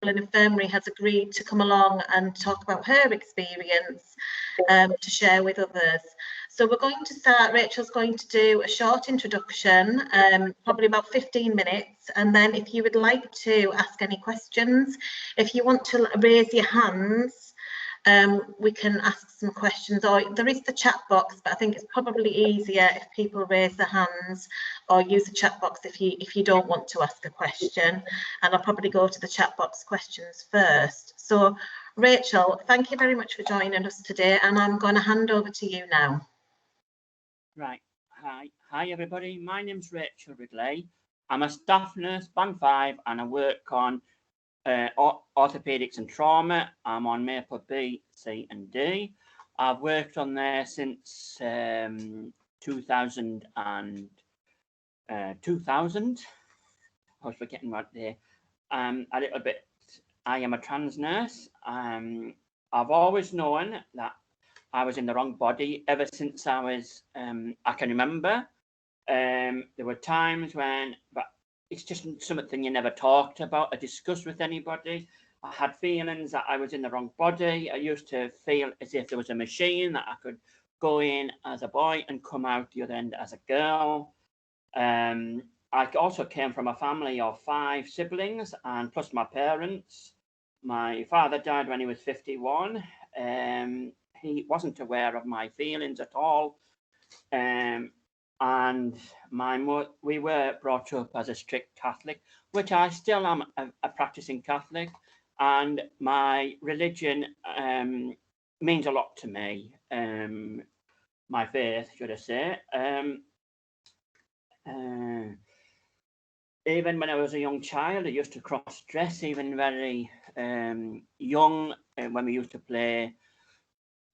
an infirmary has agreed to come along and talk about her experience to share with others. So we're going to start, Rachel's going to do a short introduction, probably about 15 minutes, and then if you would like to ask any questions, if you want to raise your hands, we can ask some questions, or there is the chat box, but I think it's probably easier if people raise their hands or use the chat box if you don't want to ask a question, and I'll probably go to the chat box questions first. So Rachel, thank you very much for joining us today, and I'm going to hand over to you now. Right, hi everybody, my name's Rachael Ridley. I'm a staff nurse, band 5, and I work on orthopedics and trauma. I'm on Maple B, C and D. I've worked on there since 2000. I was forgetting what day. A little bit. I am a trans nurse. I've always known that I was in the wrong body ever since I can remember. There were times when, but it's just something you never talked about or discussed with anybody. I had feelings that I was in the wrong body. I used to feel as if there was a machine that I could go in as a boy and come out the other end as a girl. I also came from a family of 5 siblings, and plus my parents. My father died when he was 51. He wasn't aware of my feelings at all. And we were brought up as a strict Catholic, which I still am a practicing Catholic, and my religion means a lot to me. My faith, should I say. Even when I was a young child, I used to cross-dress, even very young, when we used to play.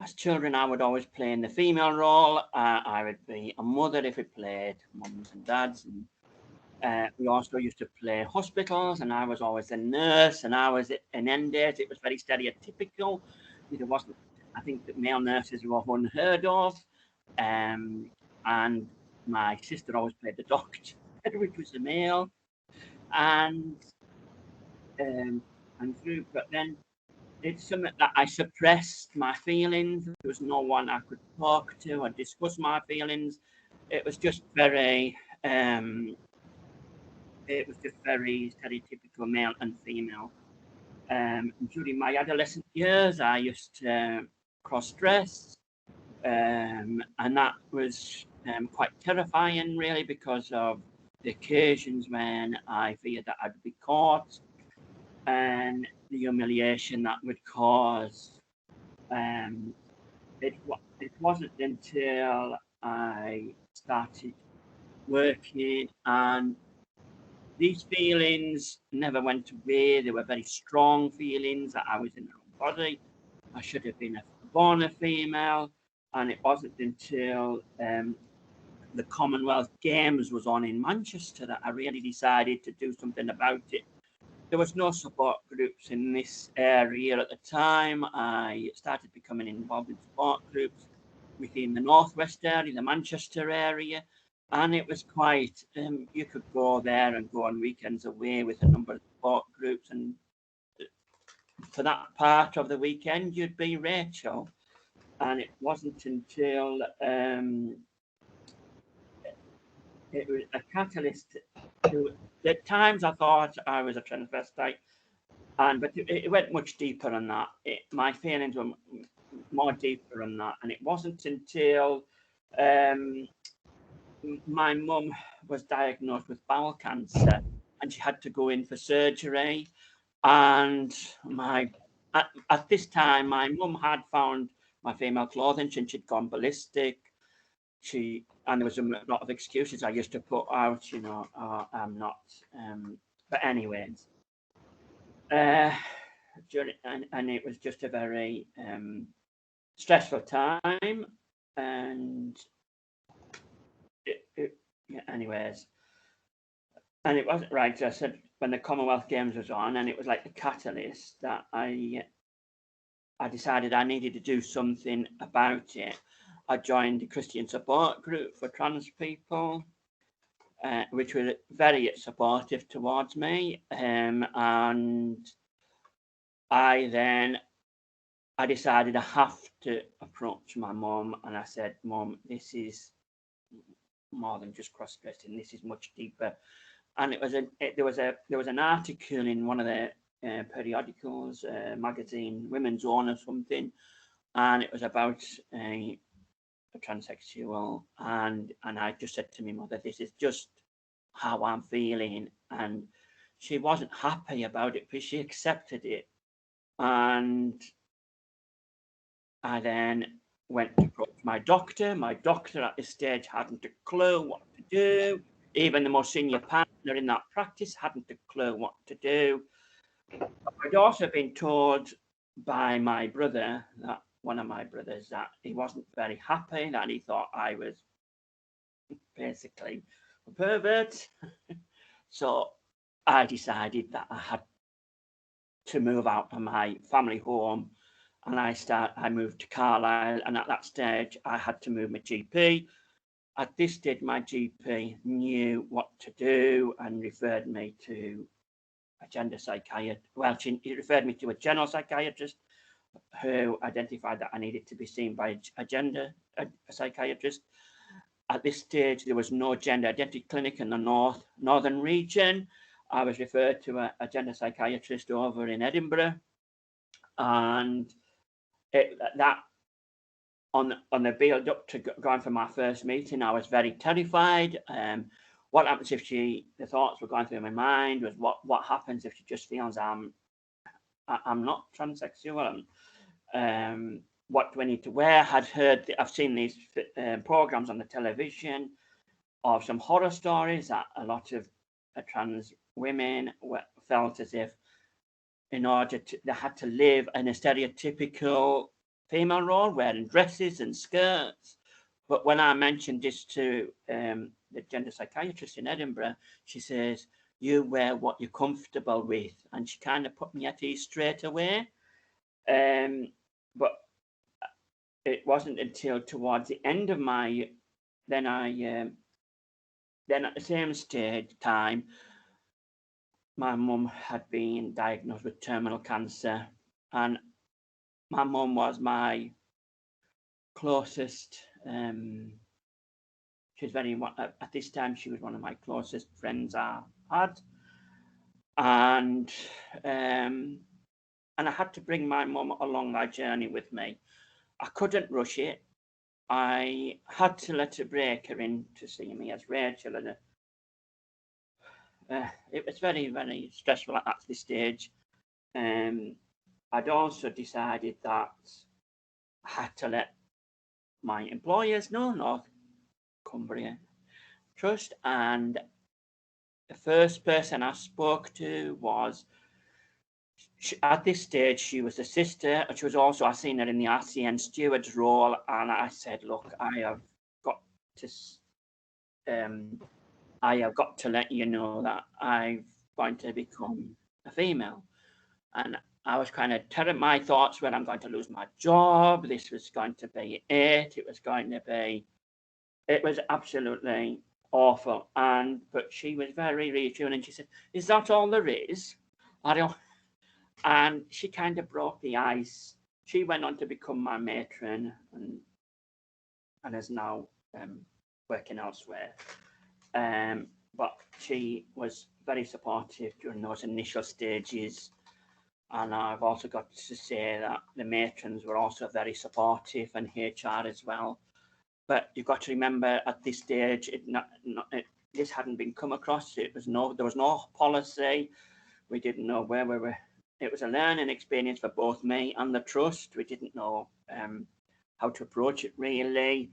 As children, I would always play in the female role. I would be a mother if we played mums and dads. And, we also used to play hospitals, and I was always a nurse, and I was an NDate. It was very stereotypical. There wasn't, I think that male nurses were unheard of. And my sister always played the doctor, which was a male. But then it's something that I suppressed my feelings. There was no one I could talk to or discuss my feelings. It was just very stereotypical male and female. During my adolescent years, I used to cross-dress, and that was quite terrifying, really, because of the occasions when I feared that I'd be caught, and the humiliation that would cause. It wasn't until I started working, and these feelings never went away. They were very strong feelings that I was in the wrong body. I should have been born a female, and it wasn't until the Commonwealth Games was on in Manchester that I really decided to do something about it. There was no support groups in this area at the time. I started becoming involved in support groups within the Northwest area, the Manchester area, and it was quite, you could go there and go on weekends away with a number of support groups, and for that part of the weekend, you'd be Rachael. And it wasn't until it was a catalyst to, at times I thought I was a transvestite, but it went much deeper than that. My feelings were more deeper than that, and it wasn't until my mum was diagnosed with bowel cancer, and she had to go in for surgery. And at this time, my mum had found my female clothing, and she'd gone ballistic. And there was a lot of excuses I used to put out, I'm not. But anyways, and it was just a very stressful time. And anyways, and it wasn't right. I said when the Commonwealth Games was on, and it was like the catalyst that I decided I needed to do something about it. I joined the Christian support group for trans people, which were very supportive towards me. And I decided I have to approach my mum, and I said, Mum, this is more than just cross-dressing. This is much deeper. And there was an article in one of the periodicals, magazine, Women's Own or something, and it was about a transsexual, and I just said to my mother, this is just how I'm feeling, and she wasn't happy about it, but she accepted it. And I then went to approach my doctor. My doctor at this stage hadn't a clue what to do. Even the most senior partner in that practice hadn't a clue what to do. I'd also been told by my brother, that one of my brothers, that he wasn't very happy, that he thought I was basically a pervert. So I decided that I had to move out of my family home, and I moved to Carlisle, and at that stage I had to move my GP. At this stage, my GP knew what to do and referred me to a gender psychiatrist. Well, he referred me to a general psychiatrist who identified that I needed to be seen by a psychiatrist. At this stage, there was no gender identity clinic in the northern region. I was referred to a gender psychiatrist over in Edinburgh, and that on the build up to going for my first meeting, I was very terrified. What happens if the thoughts were going through my mind was what happens if she just feels I'm not transsexual, and what do I need to wear? I've seen these programs on the television of some horror stories that a lot of trans women felt as if in order to, they had to live in a stereotypical female role, wearing dresses and skirts. But when I mentioned this to the gender psychiatrist in Edinburgh, she says, you wear what you're comfortable with. And she kind of put me at ease straight away. But it wasn't until towards the end of then at the same time, my mum had been diagnosed with terminal cancer, and my mum was my closest. She's at this time she was one of my closest friends I had, and I had to bring my mum along my journey with me. I couldn't rush it. I had to let her break her in to see me as Rachael, and it was very, very stressful at this stage. I'd also decided that I had to let my employers know, North Cumbria Trust, and the first person I spoke to was, at this stage, she was a sister. She was also, I seen her in the RCN steward's role, and I said, look, I have got to let you know that I'm going to become a female. And I was kind of telling my thoughts when I'm going to lose my job. This was going to be it. It was absolutely awful. But she was very reassuring, and she said, is that all there is? And she kind of broke the ice. She went on to become my matron and is now working elsewhere. But she was very supportive during those initial stages. And I've also got to say that the matrons were also very supportive, and HR as well. But you've got to remember, at this stage, this hadn't been come across. There was no policy. We didn't know where we were. It was a learning experience for both me and the trust. We didn't know how to approach it really.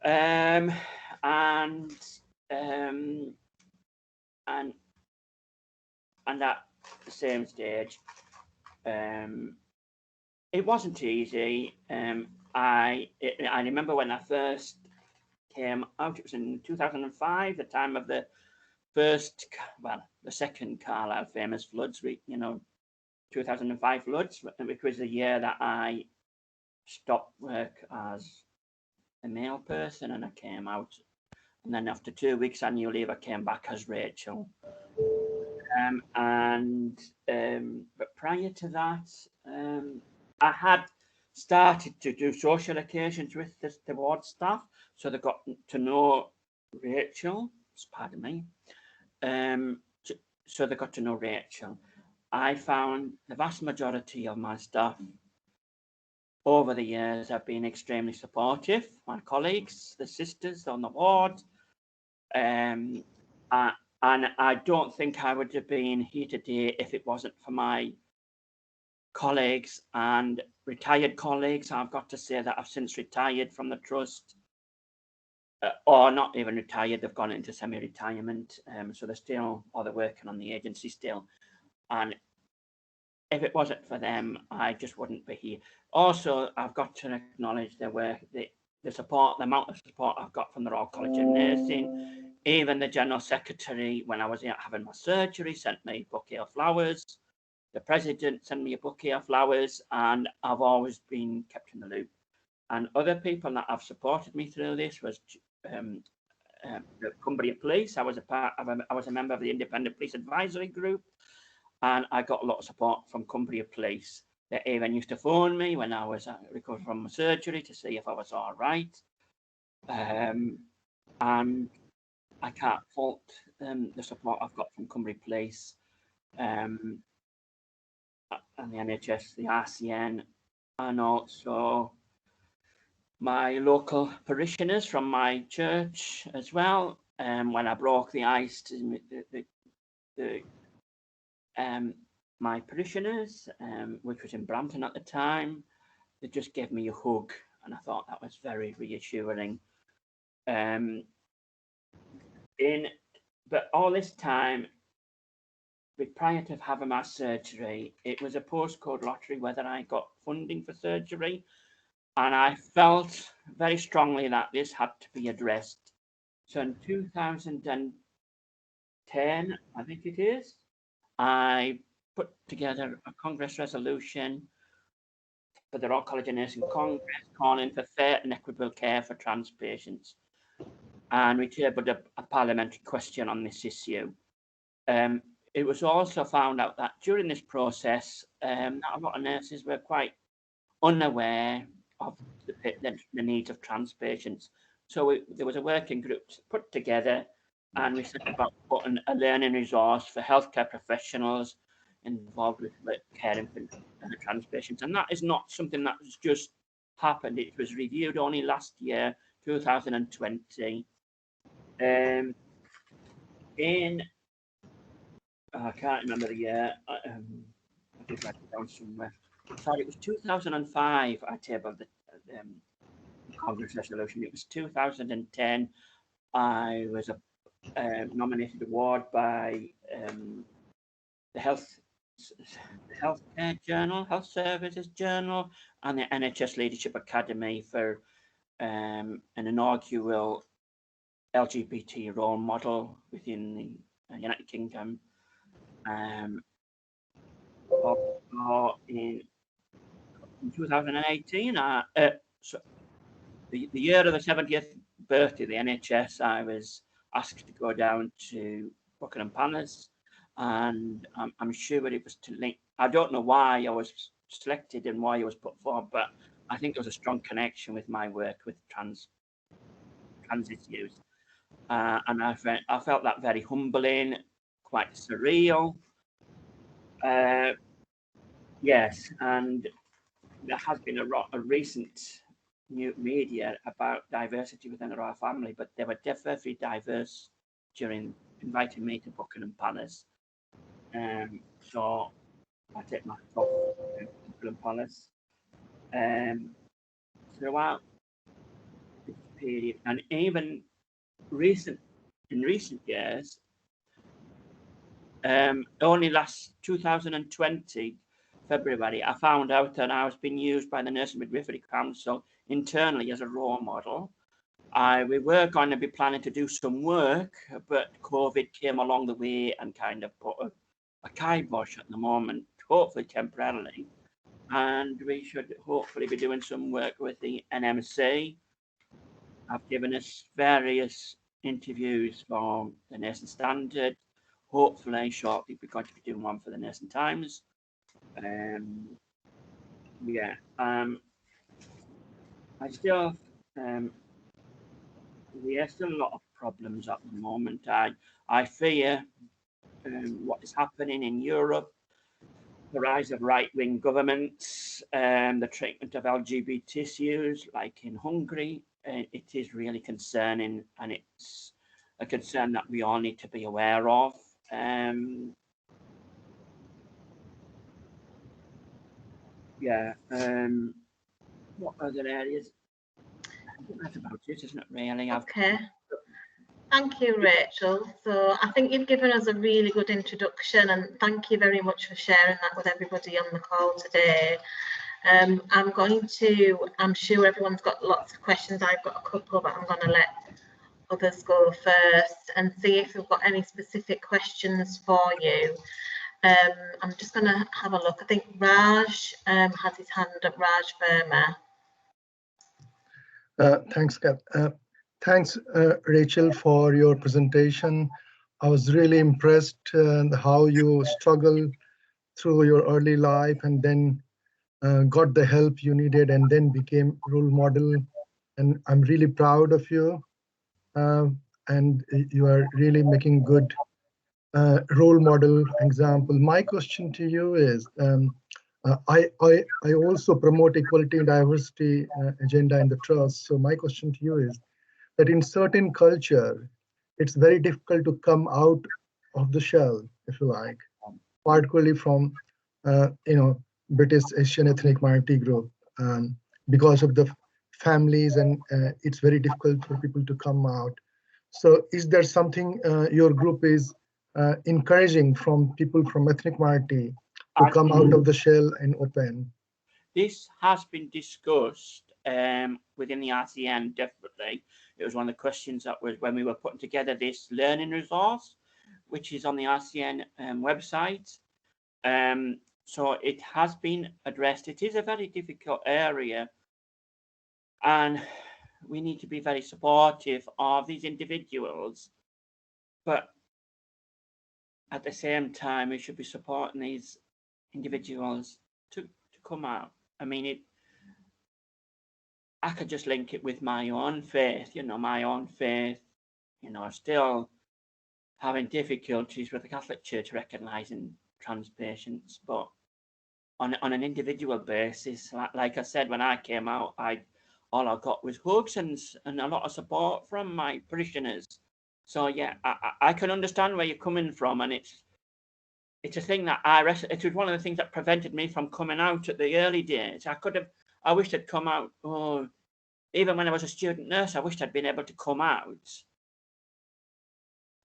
And at the same stage, it wasn't easy. I remember when I first came out, it was in 2005, the time of the second Carlisle famous floods, 2005 floods, which was the year that I stopped work as a male person, and I came out. And then after 2 weeks annual leave, I came back as Rachael. But prior to that, I had started to do social occasions with the ward staff, so they got to know Rachel. Pardon me. So they got to know Rachel. I found the vast majority of my staff over the years have been extremely supportive. My colleagues, the sisters on the ward, and I don't think I would have been here today if it wasn't for my colleagues and retired colleagues. I've got to say that I've since retired from the trust, or not even retired, they've gone into semi-retirement, so they're still, or they're working on the agency still. And if it wasn't for them, I just wouldn't be here. Also, I've got to acknowledge the work, the support, the amount of support I've got from the Royal College of Nursing. Even the General Secretary, when I was having my surgery, sent me a bouquet of flowers. The President sent me a bouquet of flowers, and I've always been kept in the loop. And other people that have supported me through this was the Cumbria Police. I was a member of the Independent Police Advisory Group, and I got a lot of support from Cumbria Police. They even used to phone me when I was recovering from my surgery to see if I was all right. And I can't fault the support I've got from Cumbria Police, and the NHS, the RCN, and also my local parishioners from my church as well. When I broke the ice to my parishioners, which was in Brampton at the time, they just gave me a hug, and I thought that was very reassuring. But all this time, prior to having my surgery, it was a postcode lottery whether I got funding for surgery, and I felt very strongly that this had to be addressed. So in 2010, I think it is, I put together a Congress resolution for the Royal College of Nursing Congress calling for fair and equitable care for trans patients. And we tabled a parliamentary question on this issue. It was also found out that during this process, a lot of nurses were quite unaware of the needs of trans patients. So there was a working group put together, and we set about putting a learning resource for healthcare professionals involved with caring for trans patients. And that is not something that has just happened. It was reviewed only last year, 2020. I can't remember the year. I did write it down somewhere. Sorry, it was 2005 I tabled the Congress resolution. It was 2010. I was nominated award by the Healthcare Journal, Health Services Journal, and the NHS Leadership Academy for an inaugural LGBT role model within the United Kingdom. In 2018, so the year of the 70th birthday of the NHS, I was asked to go down to Buckingham Palace, and I'm sure it was to link. I don't know why I was selected and why I was put forward, but I think there was a strong connection with my work with trans issues, and I felt that very humbling, quite surreal. Yes, and there has been a recent new media about diversity within the royal family, but they were very diverse during inviting me to Buckingham Palace. So I take my top to Buckingham Palace. Throughout this period, and even in recent years, only last 2020 February, I found out that I was being used by the Nursing Midwifery Council internally as a role model. We were going to be planning to do some work, but COVID came along the way and kind of put a kibosh at the moment, hopefully temporarily. And we should hopefully be doing some work with the NMC. I've given us various interviews for the Nursing Standard. Hopefully, shortly, we're going to be doing one for the Nursing Times. Yeah. I still there's still a lot of problems at the moment. I fear what is happening in Europe, the rise of right-wing governments, the treatment of LGBT issues, like in Hungary. It is really concerning, and it's a concern that we all need to be aware of. Yeah. What other areas? I think that's about it, isn't it, really? Okay. Thank you, Rachel. So I think you've given us a really good introduction, and thank you very much for sharing that with everybody on the call today. I'm sure everyone's got lots of questions. I've got a couple, but I'm going to let others go first and see if we've got any specific questions for you. I'm just going to have a look. I think Raj has his hand up, Raj Verma. Thanks, Kath. Thanks, Rachel, for your presentation. I was really impressed how you struggled through your early life and then got the help you needed and then became role model. And I'm really proud of you. And you are really making good role model example. My question to you is, I also promote equality and diversity agenda in the trust. So my question to you is that in certain culture, it's very difficult to come out of the shell, if you like, particularly from British Asian ethnic minority group, because of the families, and it's very difficult for people to come out. So is there something your group is encouraging from people from ethnic minority to come out of the shell and open? This has been discussed within the RCN, definitely. It was one of the questions that was when we were putting together this learning resource, which is on the RCN website. So it has been addressed. It is a very difficult area, and we need to be very supportive of these individuals. But at the same time, we should be supporting these individuals to come out. I mean, I could just link it with my own faith, my own faith, still having difficulties with the Catholic Church recognising trans patients, but on an individual basis, like I said, when I came out, all I got was hugs and a lot of support from my parishioners. So yeah, I can understand where you're coming from, and it's a thing that it was one of the things that prevented me from coming out at the early days. I wished I'd come out. Oh, even when I was a student nurse, I wished I'd been able to come out.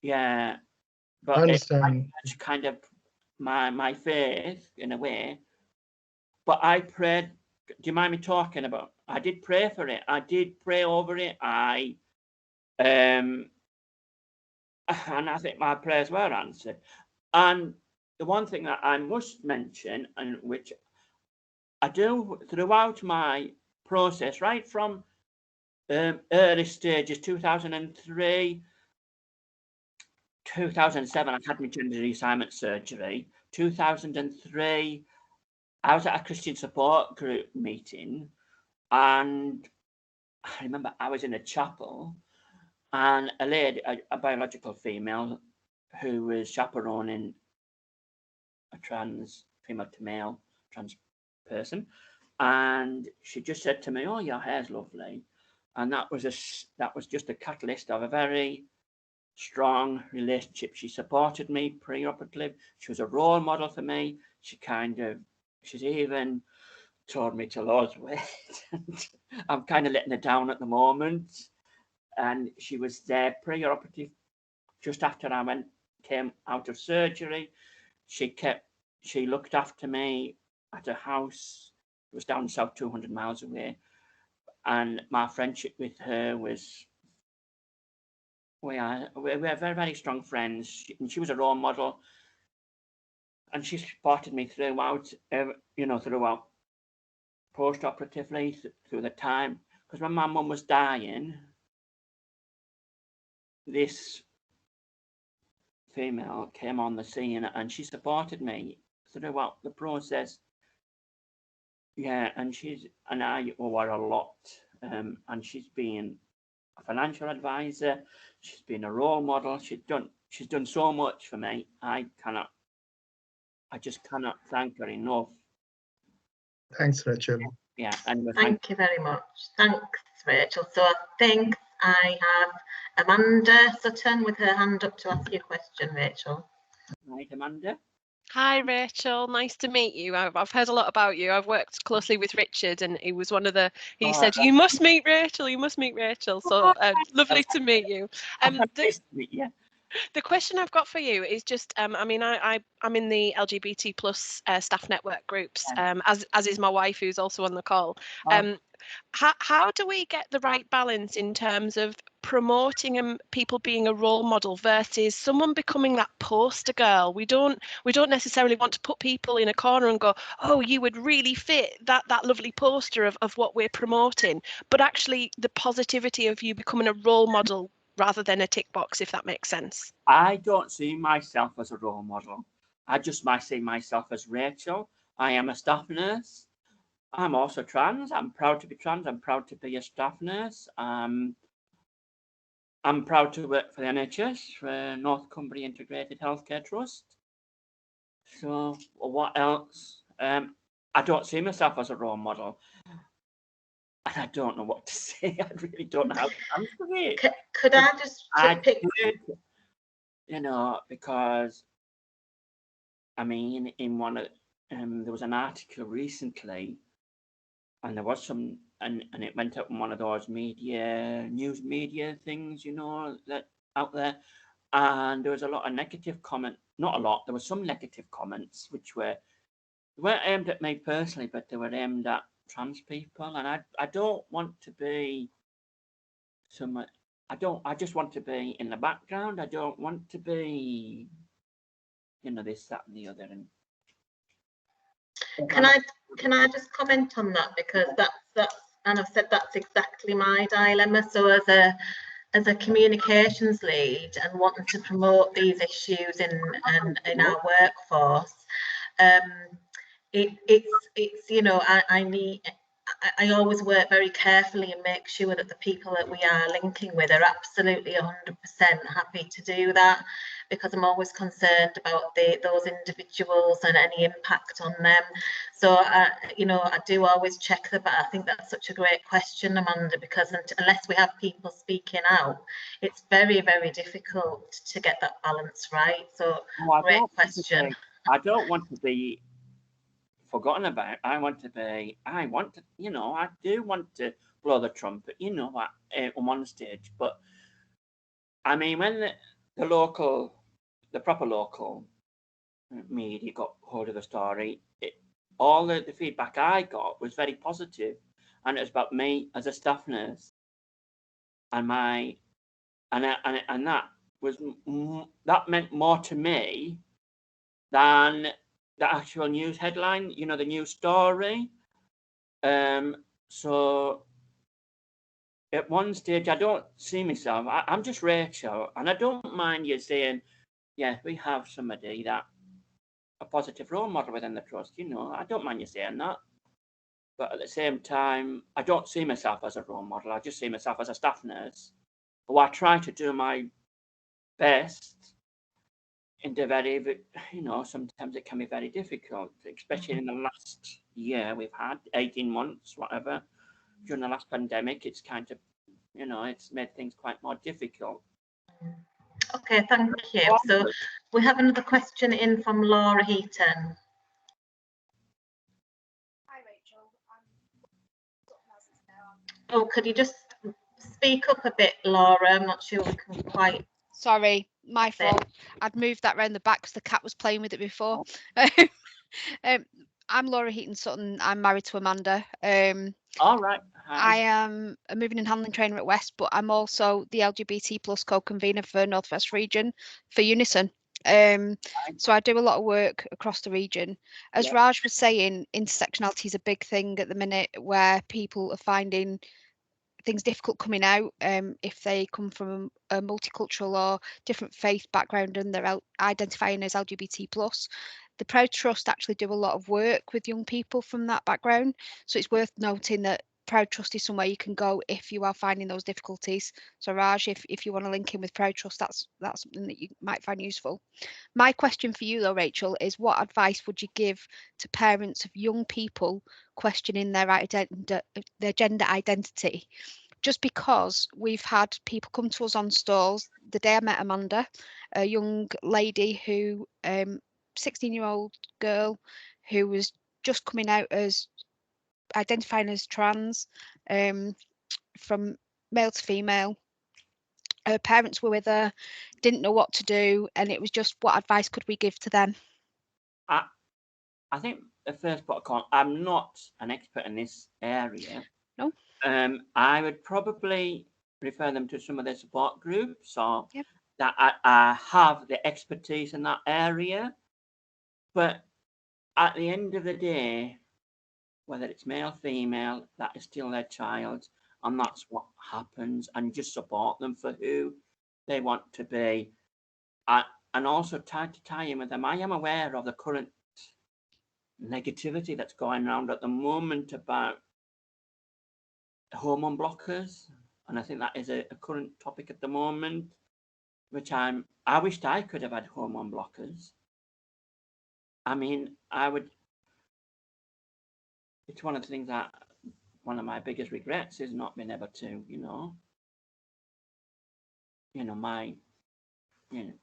Yeah, but I understand. It's kind of my faith in a way. But I prayed. Do you mind me talking about? I did pray for it. I did pray over it. And I think my prayers were answered. And the one thing that I must mention, and which I do throughout my process, right from early stages, 2003, 2007, I had my gender reassignment surgery. 2003, I was at a Christian support group meeting, and I remember I was in a chapel, and a lady, a biological female, who was chaperoning a trans female to male trans person, and she just said to me, "Oh, your hair's lovely," and that was just a catalyst of a very strong relationship. She supported me pre-operatively. She was a role model for me. She's even told me to lose weight. I'm kind of letting her down at the moment. And she was there pre-operative just after I came out of surgery. She looked after me at a house. It was down south, 200 miles away. And my friendship with her was, we're very, very strong friends. She was a role model. And she supported me throughout, throughout post-operatively, through the time. Because when my mum was dying, this female came on the scene and she supported me throughout the process. Yeah, and I owe her a lot. And she's been a financial advisor. She's been a role model. She's done so much for me. I just cannot thank her enough. Thanks, Rachael. Yeah, and thank you very much. Thanks, Rachel. So I think I have Amanda Sutton with her hand up to ask you a question, Rachel. Right, Amanda. Hi, Rachel. Nice to meet you. I've heard a lot about you. I've worked closely with Richard, and he was one of the. He said, "You must meet Rachel. You must meet Rachel." So lovely to meet you. Nice to meet you. The question I've got for you is just, I mean, I'm in the LGBT plus staff network groups, as is my wife, who's also on the call. How do we get the right balance in terms of promoting people being a role model versus someone becoming that poster girl? We don't necessarily want to put people in a corner and go, oh, you would really fit that lovely poster of what we're promoting, but actually the positivity of you becoming a role model rather than a tick box, if that makes sense. I don't see myself as a role model. I just might see myself as Rachael. I am a staff nurse. I'm also trans. I'm proud to be trans. I'm proud to be a staff nurse. I'm proud to work for the NHS, for North Cumbria Integrated Healthcare Trust. So what else? I don't see myself as a role model. And I don't know what to say. I really don't know how to answer it. Could I just pick? You know, because I mean, in one of there was an article recently, and there was some, and it went up in one of those news media things, you know, that out there, and there was a lot of negative comment. Not a lot. There were some negative comments which weren't aimed at me personally, but they were aimed at trans people, and I don't want to be some. I just want to be in the background. I don't want to be, you know, this, that, and the other. And can I just comment on that, because that's and I've said that's exactly my dilemma. So as a communications lead and wanting to promote these issues in our workforce, it's you know, I always work very carefully and make sure that the people that we are linking with are absolutely 100% happy to do that, because I'm always concerned about those individuals and any impact on them. So, you know, I do always check that, but I think that's such a great question, Amanda, because unless we have people speaking out, it's very, very difficult to get that balance right. So, great question. I don't want to be forgotten about. I want to, you know, I do want to blow the trumpet, you know, I'm on stage. But I mean, when the proper local media got hold of the story, all the feedback I got was very positive, and it was about me as a staff nurse, and that meant more to me than the actual news headline, you know, the news story. So at one stage, I don't see myself. I'm just Rachael, and I don't mind you saying, yeah, we have somebody that a positive role model within the trust. You know, I don't mind you saying that. But at the same time, I don't see myself as a role model. I just see myself as a staff nurse, who I try to do my best. In the very, you know, sometimes it can be very difficult, especially in the last year we've had 18 months, whatever. During the last pandemic, it's kind of, you know, it's made things quite more difficult. Okay, thank you. So we have another question in from Laura Heaton. Hi, Rachel. Oh, could you just speak up a bit, Laura? I'm not sure we can quite. Sorry, my fault. I'd moved that around the back because the cat was playing with it before. I'm Laura Heaton Sutton. I'm married to Amanda. All right. I am a moving and handling trainer at West, but I'm also the LGBT plus co-convener for North West region for Unison. So I do a lot of work across the region. As Raj was saying, intersectionality is a big thing at the minute, where people are finding things difficult coming out if they come from a multicultural or different faith background and they're identifying as LGBT plus. The Proud Trust actually do a lot of work with young people from that background. So it's worth noting that Proud Trust is somewhere you can go if you are finding those difficulties. So Raj, if you want to link in with Proud Trust, that's something that you might find useful. My question for you though, Rachel, is what advice would you give to parents of young people questioning their gender identity? Just because we've had people come to us on stalls. The day I met Amanda, a young lady who, 16-year-old girl who was just coming out as identifying as trans, from male to female. Her parents were with her, didn't know what to do, and it was just, what advice could we give to them? I think the first part of call, I'm not an expert in this area. No. I would probably refer them to some of their support groups or Yep. that I have the expertise in that area. But at the end of the day, whether it's male, female, that is still their child, and that's what happens, and just support them for who they want to be. And also try to tie in with them. I am aware of the current negativity that's going around at the moment about hormone blockers, and I think that is a current topic at the moment, which I wished I could have had hormone blockers. I mean, it's one of the things that one of my biggest regrets is not being able to,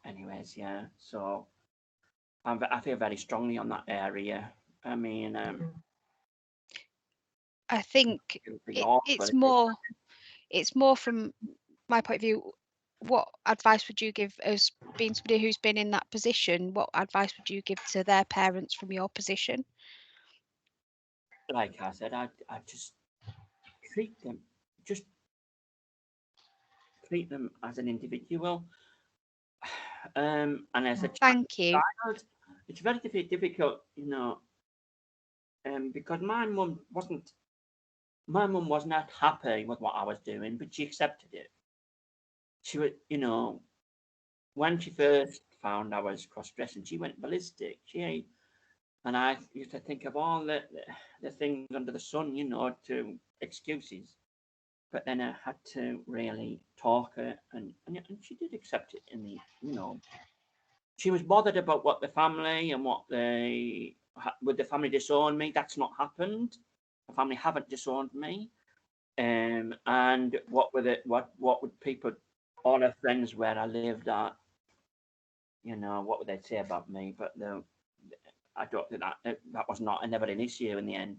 anyways, yeah. So I feel very strongly on that area. I mean, I think it's more from my point of view. What advice would you give, as being somebody who's been in that position? What advice would you give to their parents from your position? Like I said, I just treat them as an individual, and as a Thank you. child. It's very difficult, because my mum was not happy with what I was doing, but she accepted it. She was, when she first found I was cross-dressing, she went ballistic. And I used to think of all the things under the sun, to excuses. But then I had to really talk her, and she did accept it in the, She was bothered about what the family and would the family disown me? That's not happened. The family haven't disowned me. And what would people, all her friends where I lived at, what would they say about me? But I don't think that was never an issue in the end.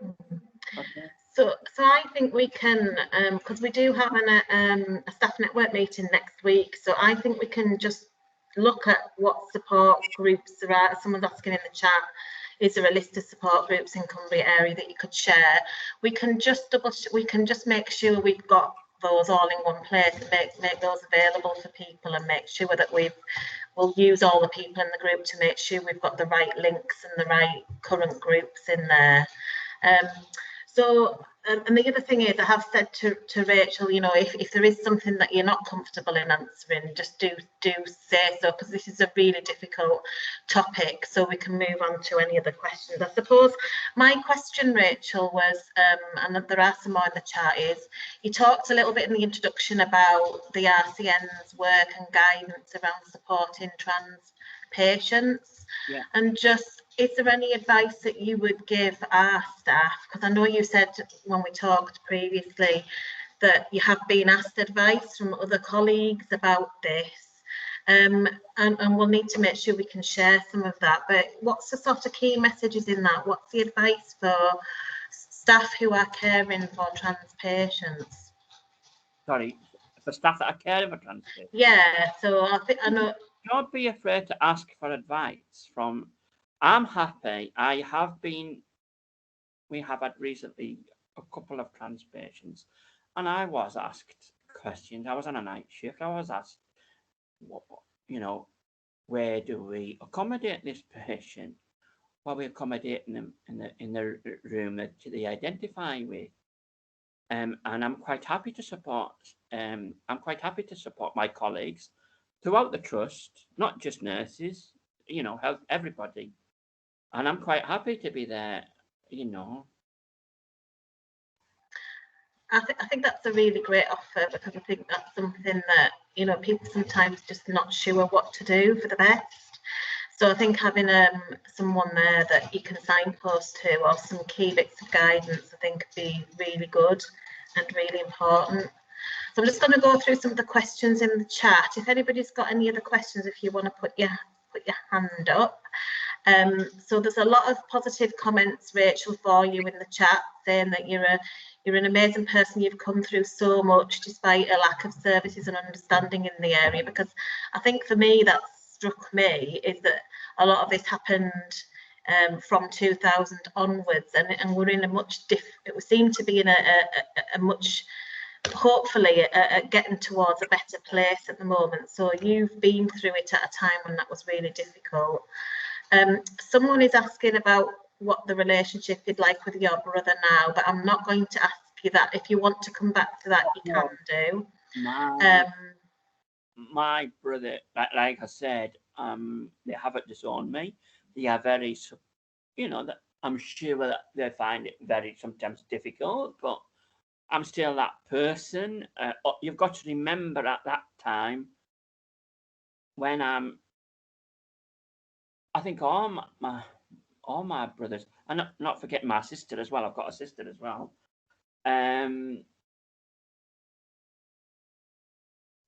Okay. So I think we can, because we do have a staff network meeting next week. So I think we can just look at what support groups there are. Someone's asking in the chat, is there a list of support groups in Cumbria area that you could share? We can just make sure we've got those all in one place and make those available for people, and make sure that we'll use all the people in the group to make sure we've got the right links and the right current groups in there. And the other thing is, I have said to Rachel, if there is something that you're not comfortable in answering, just do say so, because this is a really difficult topic, so we can move on to any other questions. I suppose my question, Rachel, was, and there are some more in the chat, is you talked a little bit in the introduction about the RCN's work and guidance around supporting trans patients. Yeah. And just, is there any advice that you would give our staff? Because I know you said when we talked previously that you have been asked advice from other colleagues about this, and we'll need to make sure we can share some of that. But what's the sort of key messages in that? What's the advice for staff who are caring for trans patients? Sorry, for staff that are caring for trans patients? Yeah, so I know. Don't be afraid to ask for advice from. I'm happy. We have had recently a couple of trans patients, and I was asked questions. I was on a night shift. I was asked, where do we accommodate this patient? Well, we accommodate them in the room that they identify with. And I'm quite happy to support. I'm quite happy to support my colleagues throughout the trust, not just nurses, help everybody. And I'm quite happy to be there, you know. I think that's a really great offer, because I think that's something that, you know, people sometimes just not sure what to do for the best. So I think having someone there that you can signpost to, or some key bits of guidance, I think would be really good and really important. So I'm just going to go through some of the questions in the chat. If anybody's got any other questions, if you want to put your hand up. So there's a lot of positive comments, Rachel, for you in the chat, saying that you're an amazing person. You've come through so much despite a lack of services and understanding in the area. Because I think for me, that struck me is that a lot of this happened from 2000 onwards, and we're in a much it seemed to be in a much, hopefully getting towards a better place at the moment. So you've been through it at a time when that was really difficult. Someone is asking about what the relationship is like with your brother now, but I'm not going to ask you that. If you want to come back to that, you can do. My brother, like I said, they haven't disowned me. They are very, you know, that I'm sure that they find it very sometimes difficult, but I'm still that person. You've got to remember at that time when I think all my brothers, and not forgetting my sister as well. I've got a sister as well.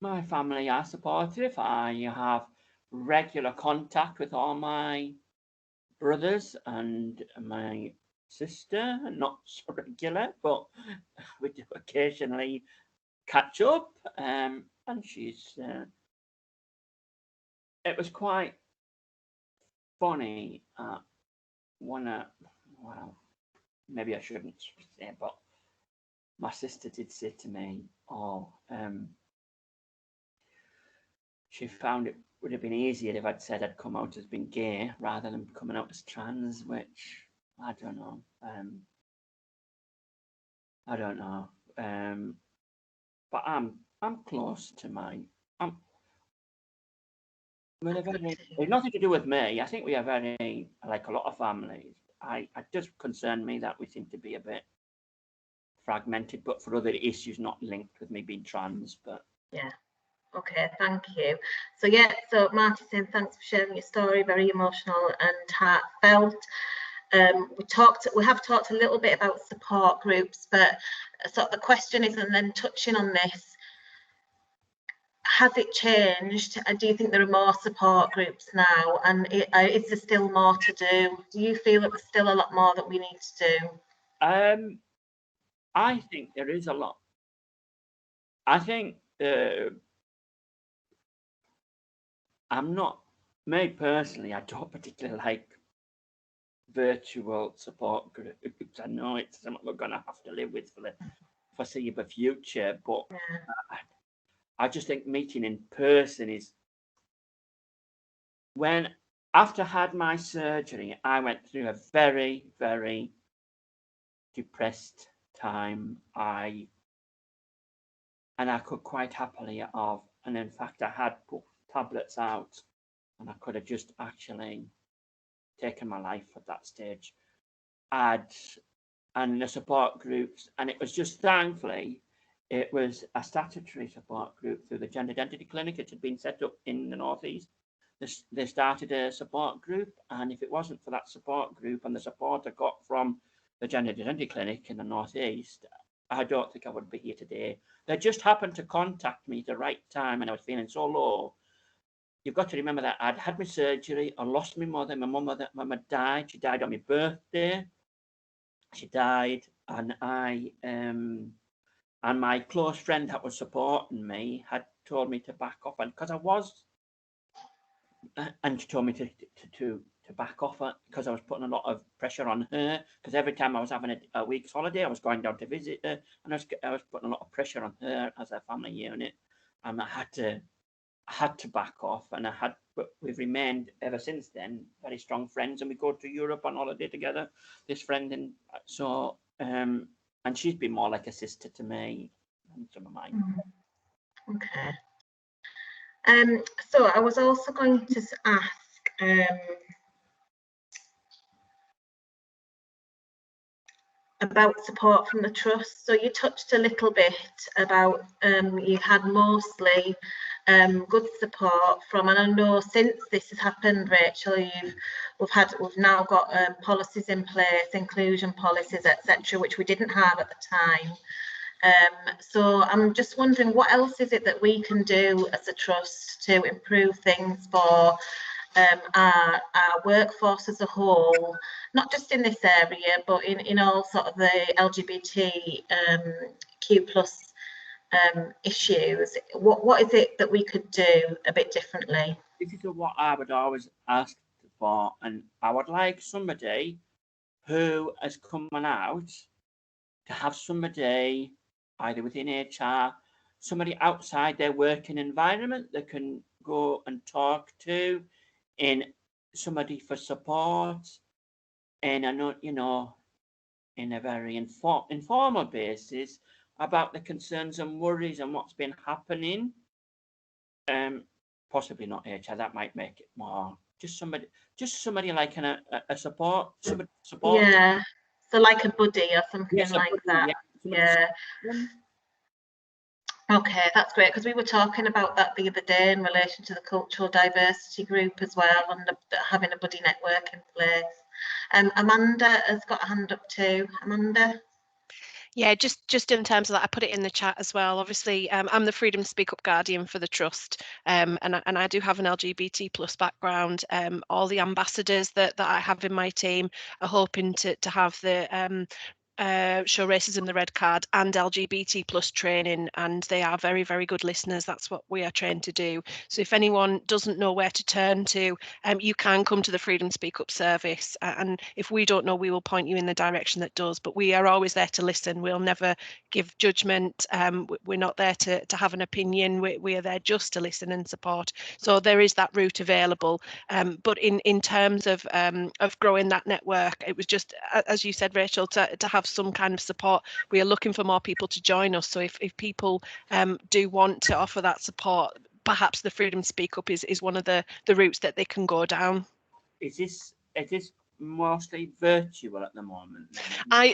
My family are supportive. I have regular contact with all my brothers and my sister, not so regular, but we do occasionally catch up. And she's it was quite funny. Well, maybe I shouldn't say, but my sister did say to me, she found it would have been easier if I'd said I'd come out as being gay rather than coming out as trans, which I don't know. I don't know. But I'm close to it's nothing to do with me. I think we are very, like a lot of families. It does concern me that we seem to be a bit fragmented, but for other issues not linked with me being trans. But yeah, okay, thank you. So yeah, so Marty saying thanks for sharing your story, very emotional and heartfelt. We have talked a little bit about support groups, but sort of the question is, and then touching on this, has it changed? And do you think there are more support groups now? And is there still more to do? Do you feel that there's still a lot more that we need to do? I think there is a lot. I think me personally, I don't particularly like virtual support groups. I know it's something we're going to have to live with for the foreseeable future, but yeah. I just think meeting in person is after I had my surgery, I went through a very, very depressed time. I could quite happily have, and in fact, I had put tablets out, and I could have just actually taken my life at that stage. And the support groups, and it was just thankfully, it was a statutory support group through the Gender Identity Clinic. It had been set up in the Northeast. They started a support group, and if it wasn't for that support group and the support I got from the Gender Identity Clinic in the Northeast, I don't think I would be here today. They just happened to contact me at the right time, and I was feeling so low. You've got to remember that I'd had my surgery, I lost my mother, my mum died. She died on my birthday. She died, and and my close friend that was supporting me had told me to back off, and because I was, and she told me to back off because I was putting a lot of pressure on her, because every time I was having a week's holiday, I was going down to visit her, and I was putting a lot of pressure on her as a family unit, and I had to back off, but we've remained ever since then very strong friends, and we go to Europe on holiday together, this friend, and so and she's been more like a sister to me than some of mine. Okay. So I was also going to ask, about support from the trust. So you touched a little bit about you've had mostly good support from, and I know since this has happened, Rachel, we've now got policies in place, inclusion policies, etc., which we didn't have at the time. So I'm just wondering, what else is it that we can do as a trust to improve things for our workforce as a whole, not just in this area, but in all sort of the LGBTQ plus issues? What is it that we could do a bit differently? This is what I would always ask for, and I would like somebody who has come out to have somebody either within HR, somebody outside their working environment that can go and talk to, in somebody for support, and I know, you know, in a very informal basis about the concerns and worries and what's been happening. Possibly not HR, that might make it more just somebody like a support, somebody support. Yeah, so like a buddy or something Yes, like buddy, that. Yeah. Okay, that's great, because we were talking about that the other day in relation to the cultural diversity group as well, and having a buddy network in place. Amanda has got a hand up too. Amanda? Yeah, just in terms of that, I put it in the chat as well. Obviously, I'm the Freedom Speak Up Guardian for the Trust, and I do have an LGBT plus background. All the ambassadors that I have in my team are hoping to have the Show Racism the Red Card and LGBT plus training, and they are very, very good listeners. That's what we are trained to do. So if anyone doesn't know where to turn to, you can come to the Freedom Speak Up service, and if we don't know, we will point you in the direction that does, but we are always there to listen. We'll never give judgment. We're not there to have an opinion. We are there just to listen and support. So there is that route available. But in terms of growing that network, it was just, as you said, Rachel, to have some kind of support. We are looking for more people to join us. So if people do want to offer that support, perhaps the Freedom Speak Up is one of the routes that they can go down. Is this mostly virtual at the moment?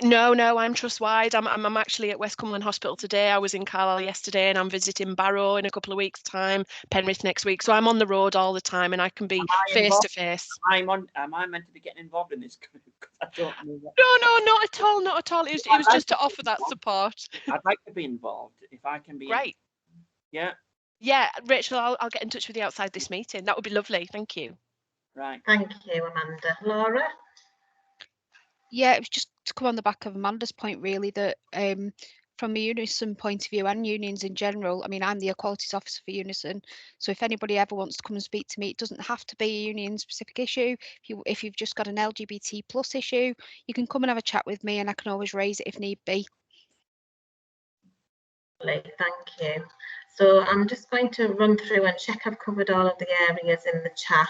No, I'm trust-wide. I'm actually at West Cumberland Hospital today. I was in Carlisle yesterday, and I'm visiting Barrow in a couple of weeks' time, Penrith next week. So I'm on the road all the time, and I can be face to face. Am I meant to be getting involved in this group? I don't know what... No, not at all, not at all. It was just to offer that support. I'd like to be involved if I can be. Great. Yeah, Rachel, I'll get in touch with you outside this meeting. That would be lovely. Thank you. Right. Thank you, Amanda. Laura? Yeah, it was just to come on the back of Amanda's point, really, that from a Unison point of view and unions in general, I mean, I'm the Equalities Officer for Unison, so if anybody ever wants to come and speak to me, it doesn't have to be a union-specific issue. If you've just got an LGBT plus issue, you can come and have a chat with me, and I can always raise it if need be. Thank you. So I'm just going to run through and check I've covered all of the areas in the chat.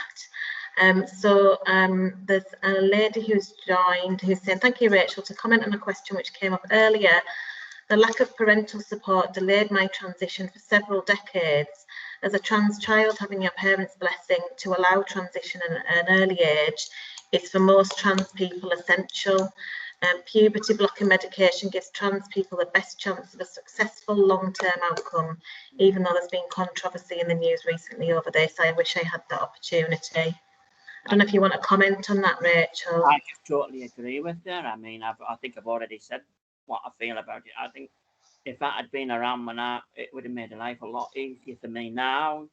There's a lady who's joined who's saying, thank you, Rachel, to comment on a question which came up earlier. The lack of parental support delayed my transition for several decades. As a trans child, having your parents' blessing to allow transition at an early age is for most trans people essential. Puberty blocking medication gives trans people the best chance of a successful long-term outcome, even though there's been controversy in the news recently over this. I wish I had that opportunity. I don't know if you want to comment on that, Rachel. I just totally agree with her. I mean, I think I've already said what I feel about it. I think if that had been around when it would have made life a lot easier for me now.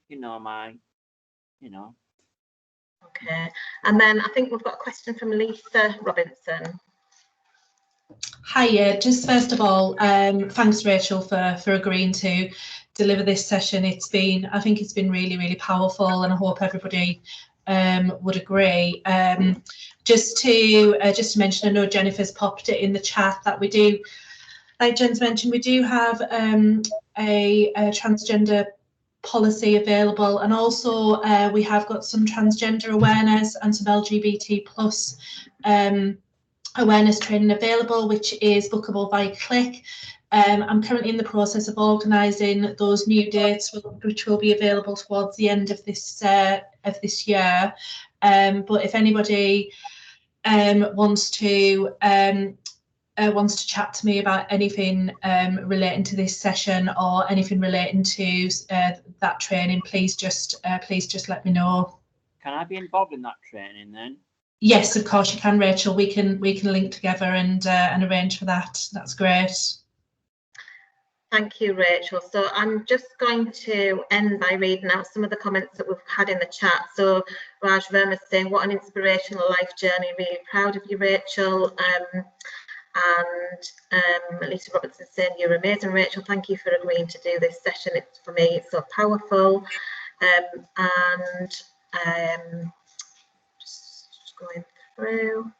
Okay, and then I think we've got a question from Lisa Robinson. Hiya, just first of all, thanks Rachel for agreeing to deliver this session. I think it's been really, really powerful, and I hope everybody would agree. Just to mention, I know Jennifer's popped it in the chat that we do, like Jen's mentioned, we do have a transgender policy available, and also we have got some transgender awareness and some LGBT plus awareness training available, which is bookable by click. I'm currently in the process of organising those new dates, which will be available towards the end of this year. But if anybody wants to wants to chat to me about anything relating to this session or anything relating to that training, please just let me know. Can I be involved in that training then? Yes, of course you can, Rachel. We can link together and arrange for that. That's great. Thank you, Rachel. So I'm just going to end by reading out some of the comments that we've had in the chat. So Raj Verma saying, what an inspirational life journey. Really proud of you, Rachel. And Lisa Robertson saying, you're amazing, Rachel. Thank you for agreeing to do this session. It's, for me, it's so powerful. Just going through.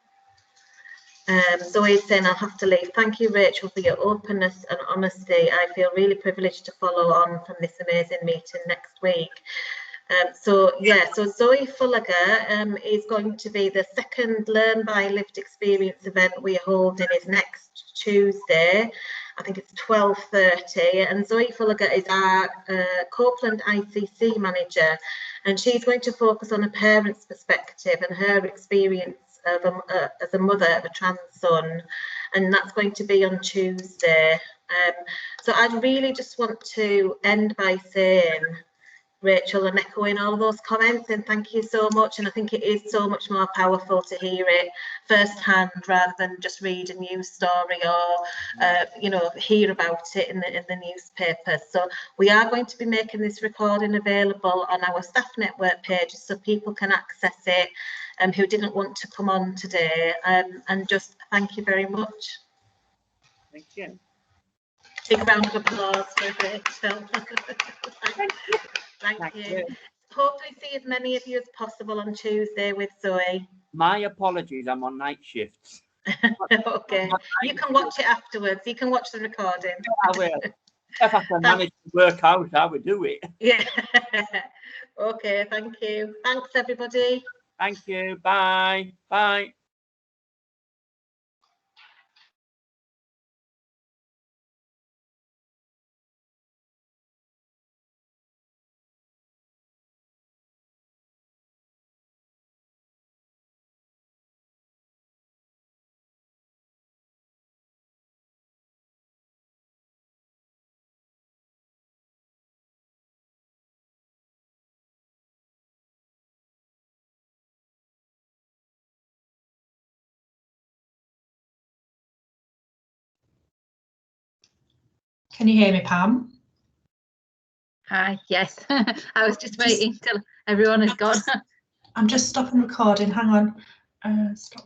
Zoe's saying, I'll have to leave. Thank you, Rachel, for your openness and honesty. I feel really privileged to follow on from this amazing meeting next week. So Zoe Fulliger is going to be the second Learn by Lived Experience event we're holding is next Tuesday. I think it's 12:30, and Zoe Fulliger is our Copeland ICC manager, and she's going to focus on a parent's perspective and her experience of as a mother of a trans son, and that's going to be on Tuesday. So I'd really just want to end by saying, Rachel, and echoing all of those comments, and thank you so much. And I think it is so much more powerful to hear it firsthand rather than just read a news story or hear about it in the newspaper. So we are going to be making this recording available on our staff network pages so people can access it who didn't want to come on today. And just thank you very much. Thank you. Big round of applause for Rachel. Thank you. Hopefully see as many of you as possible on Tuesday with Zoe. My apologies, I'm on night shifts. Okay, you can watch it afterwards. You can watch the recording. I will. If I can manage to work out, I would do it. Yeah. Okay, thank you. Thanks, everybody. Thank you. Bye. Bye. Can you hear me, Pam? Hi, yes. I was just waiting till everyone has gone. I'm just stopping recording. Hang on. Stop.